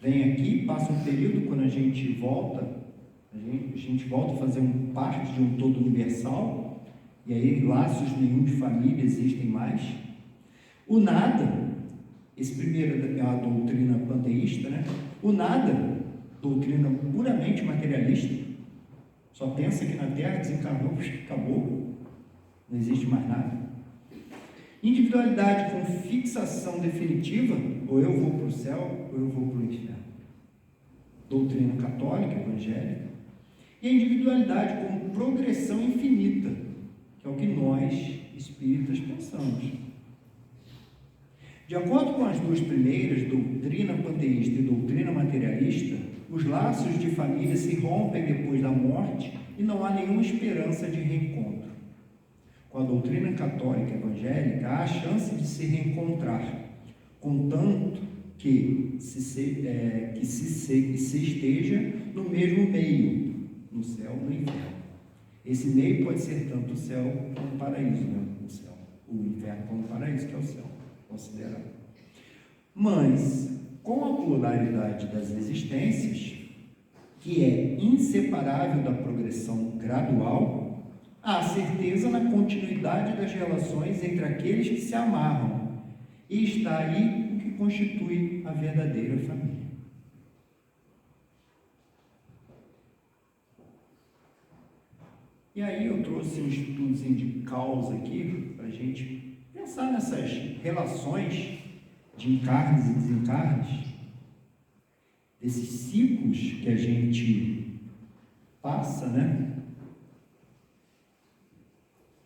vem aqui, passa um período, quando a gente volta a fazer parte de um todo universal, e aí laços nenhum de família existem mais. O nada, esse primeiro é a doutrina panteísta, né? O nada, doutrina puramente materialista, só pensa que na Terra desencarnou, acabou, não existe mais nada. Individualidade com fixação definitiva, ou eu vou para o céu, ou eu vou para o inferno. Doutrina católica, evangélica. E a individualidade como progressão infinita, que é o que nós, espíritas, pensamos. De acordo com as duas primeiras, doutrina panteísta e doutrina materialista, os laços de família se rompem depois da morte e não há nenhuma esperança de reencontro. Com a doutrina católica evangélica, há a chance de se reencontrar, contanto que se esteja no mesmo meio, no céu e no inferno. Esse meio pode ser tanto o céu como o paraíso, né? O céu, o inferno como o paraíso, que é o céu, considerado. Mas, com a pluralidade das existências, que é inseparável da progressão gradual, há certeza na continuidade das relações entre aqueles que se amarram, e está aí o que constitui a verdadeira família. E aí eu trouxe um estudozinho de causa aqui, para a gente pensar nessas relações de encarnes e desencarnes, desses ciclos que a gente passa, né?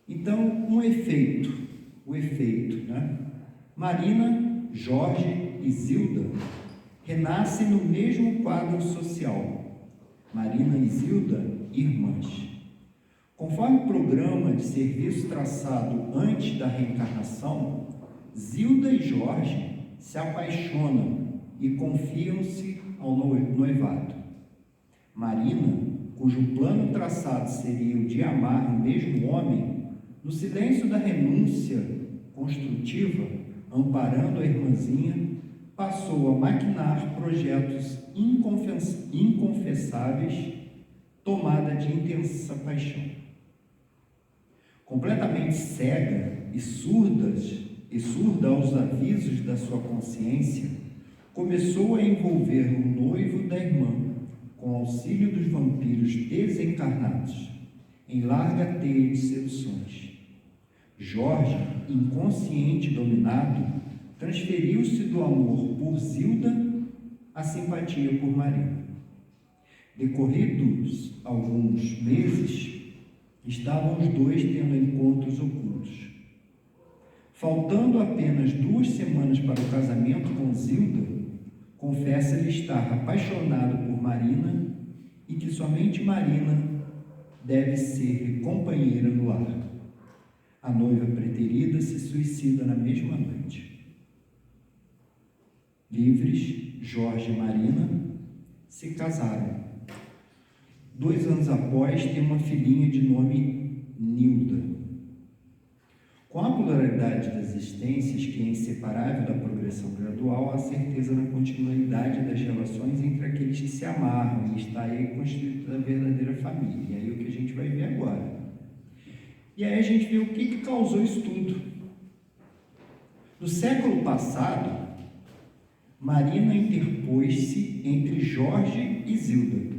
Então, o efeito, né? Marina, Jorge e Zilda renascem no mesmo quadro social. Marina e Zilda, irmãs. Conforme o programa de serviço traçado antes da reencarnação, Zilda e Jorge se apaixonam e confiam-se ao noivado. Marina, cujo plano traçado seria o de amar o mesmo homem, no silêncio da renúncia construtiva, amparando a irmãzinha, passou a maquinar projetos inconfessáveis, tomada de intensa paixão. Completamente cega e surdas e surda aos avisos da sua consciência, começou a envolver o noivo da irmã, com auxílio dos vampiros desencarnados, em larga teia de seduções. Jorge, inconsciente e dominado, transferiu-se do amor por Zilda à simpatia por Marina. Decorridos alguns meses, estavam os dois tendo encontros ocultos. Faltando apenas 2 semanas para o casamento com Zilda, confessa-lhe estar apaixonado por Marina e que somente Marina deve ser companheira no lar. A noiva preterida se suicida na mesma noite. Livres, Jorge e Marina se casaram. 2 anos após, tem uma filhinha de nome Nilda. Com a pluralidade das existências, que é inseparável da progressão gradual, há certeza na continuidade das relações entre aqueles que se amarram, e está aí constituída a verdadeira família. E aí o que a gente vai ver agora. E aí a gente vê o que causou isso tudo. No século passado, Marina interpôs-se entre Jorge e Zilda,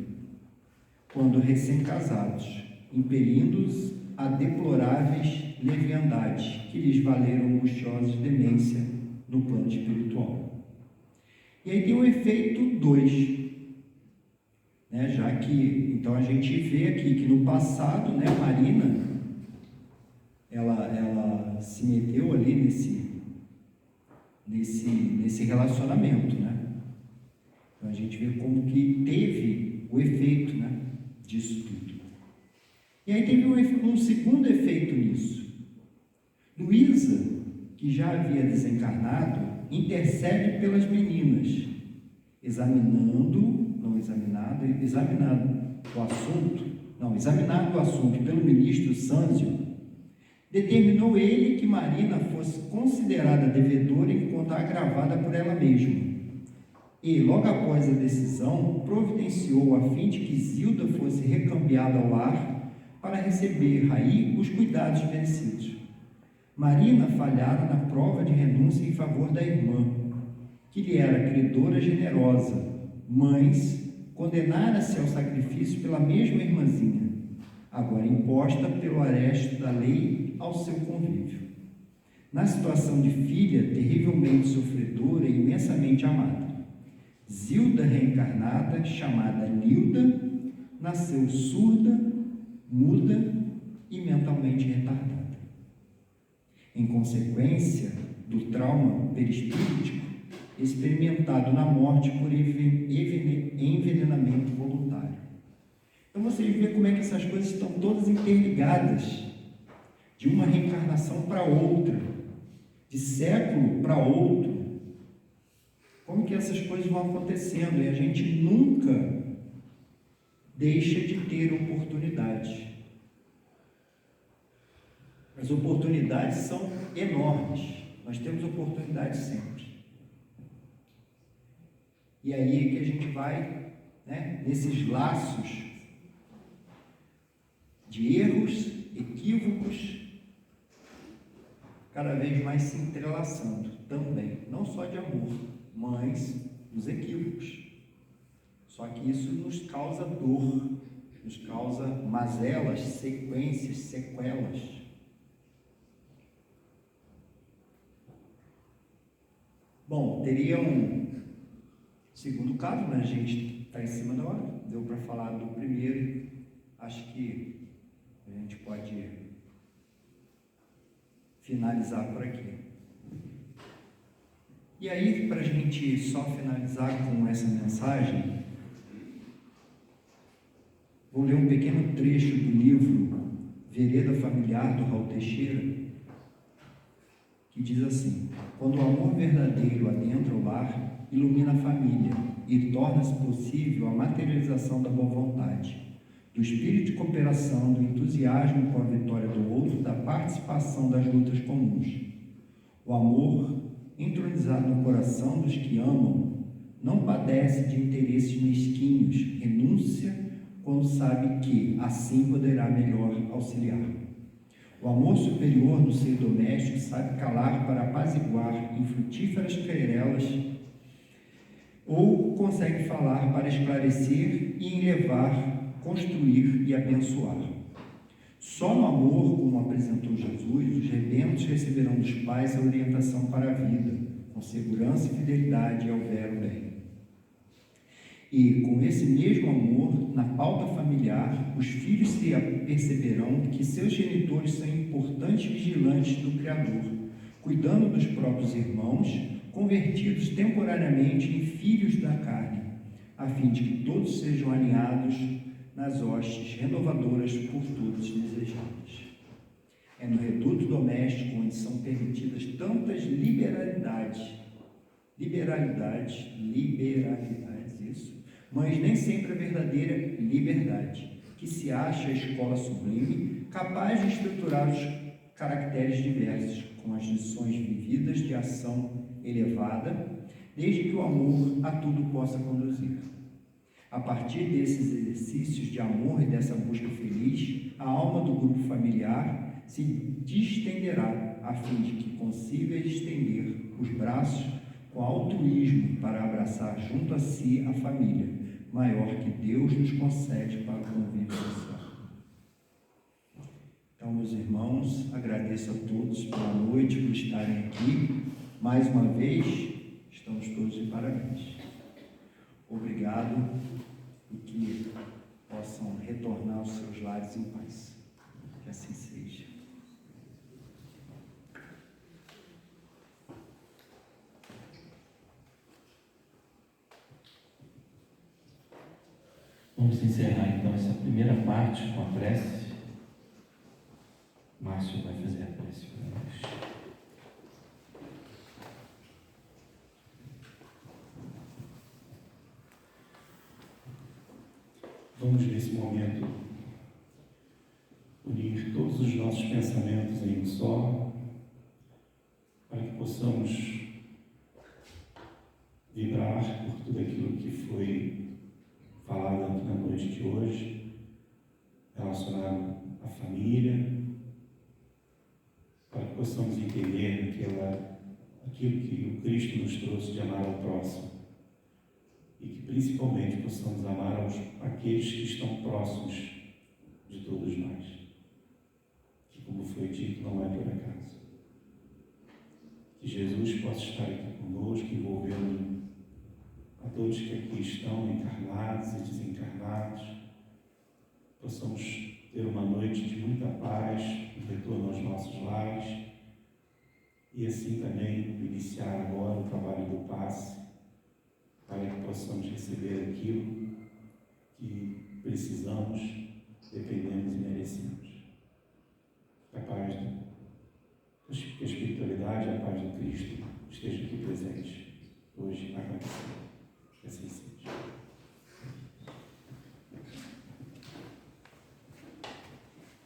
quando recém-casados, impelindo-os a deploráveis leviandades que lhes valeram angustiosa demência no plano espiritual. E aí tem o efeito 2, né? Já que, então a gente vê aqui que no passado, né, Marina, ela se meteu ali nesse relacionamento, né? Então a gente vê como que teve o efeito, né, disso tudo. E aí teve um segundo efeito nisso. Luísa, que já havia desencarnado, intercede pelas meninas, examinando o assunto pelo ministro Sânzio, determinou ele que Marina fosse considerada devedora enquanto agravada por ela mesma. E, logo após a decisão, providenciou a fim de que Zilda fosse recambiada ao lar para receber aí os cuidados merecidos. Marina falhara na prova de renúncia em favor da irmã, que lhe era credora generosa, mas condenara-se ao sacrifício pela mesma irmãzinha, agora imposta pelo aresto da lei ao seu convívio. Na situação de filha terrivelmente sofredora e imensamente amada, Zilda reencarnada, chamada Nilda, nasceu surda, muda e mentalmente retardada. Em consequência do trauma perispíritico experimentado na morte por envenenamento voluntário. Então você vê como é que essas coisas estão todas interligadas, de uma reencarnação para outra, de século para outro. Como que essas coisas vão acontecendo e a gente nunca deixa de ter oportunidades. As oportunidades são enormes, nós temos oportunidades sempre. E aí é que a gente vai, né, nesses laços de erros, equívocos, cada vez mais se entrelaçando também, não só de amor, mas dos equívocos. Só que isso nos causa dor, nos causa mazelas, sequências, sequelas. Bom, teria um segundo caso, mas a gente está em cima da hora, deu para falar do primeiro, acho que a gente pode finalizar por aqui. E aí, para a gente só finalizar com essa mensagem, vou ler um pequeno trecho do livro Vereda Familiar, do Raul Teixeira, que diz assim: quando o amor verdadeiro adentra o lar, ilumina a família e torna-se possível a materialização da boa vontade, do espírito de cooperação, do entusiasmo com a vitória do outro, da participação das lutas comuns. O amor, entronizado no coração dos que amam, não padece de interesses mesquinhos, renúncia quando sabe que assim poderá melhor auxiliar. O O amor superior no seio doméstico sabe calar para apaziguar infrutíferas querelas ou consegue falar para esclarecer e elevar, construir e abençoar. Só no amor, como apresentou Jesus, os rebentos receberão dos pais a orientação para a vida, com segurança e fidelidade ao vero bem. E, com esse mesmo amor, na pauta familiar, os filhos se perceberão que seus genitores são importantes vigilantes do Criador, cuidando dos próprios irmãos, convertidos temporariamente em filhos da carne, a fim de que todos sejam alinhados nas hostes renovadoras por todos desejadas. É no reduto doméstico onde são permitidas tantas liberalidades, isso, mas nem sempre a verdadeira liberdade, que se acha a escola sublime, capaz de estruturar os caracteres diversos, com as lições vividas de ação elevada, desde que o amor a tudo possa conduzir. A partir desses exercícios de amor e dessa busca feliz, a alma do grupo familiar se distenderá, a fim de que consiga estender os braços com altruísmo para abraçar junto a si a família, maior que Deus nos concede para o convívio social. Então, meus irmãos, agradeço a todos pela noite, por estarem aqui. Mais uma vez, estamos todos de parabéns. Obrigado e que possam retornar aos seus lares em paz. Que assim seja. Vamos encerrar então essa primeira parte com a prece. Márcio vai fazer a prece para nós. Vamos nesse momento unir todos os nossos pensamentos em um só, para que possamos vibrar por tudo aquilo que foi falado aqui na noite de hoje, relacionado à família, para que possamos entender aquilo que o Cristo nos trouxe de amar ao próximo, e que principalmente possamos amar aqueles que estão próximos de todos nós, que, como foi dito, não é por acaso. Que Jesus possa estar aqui conosco, envolvendo a todos que aqui estão, encarnados e desencarnados. Possamos ter uma noite de muita paz, um retorno aos nossos lares, e assim também iniciar agora o trabalho do passe, para que possamos receber aquilo que precisamos, dependemos e merecemos. Que a paz, que a espiritualidade e a paz do Cristo estejam aqui presentes, hoje, agora e sempre. Que assim seja.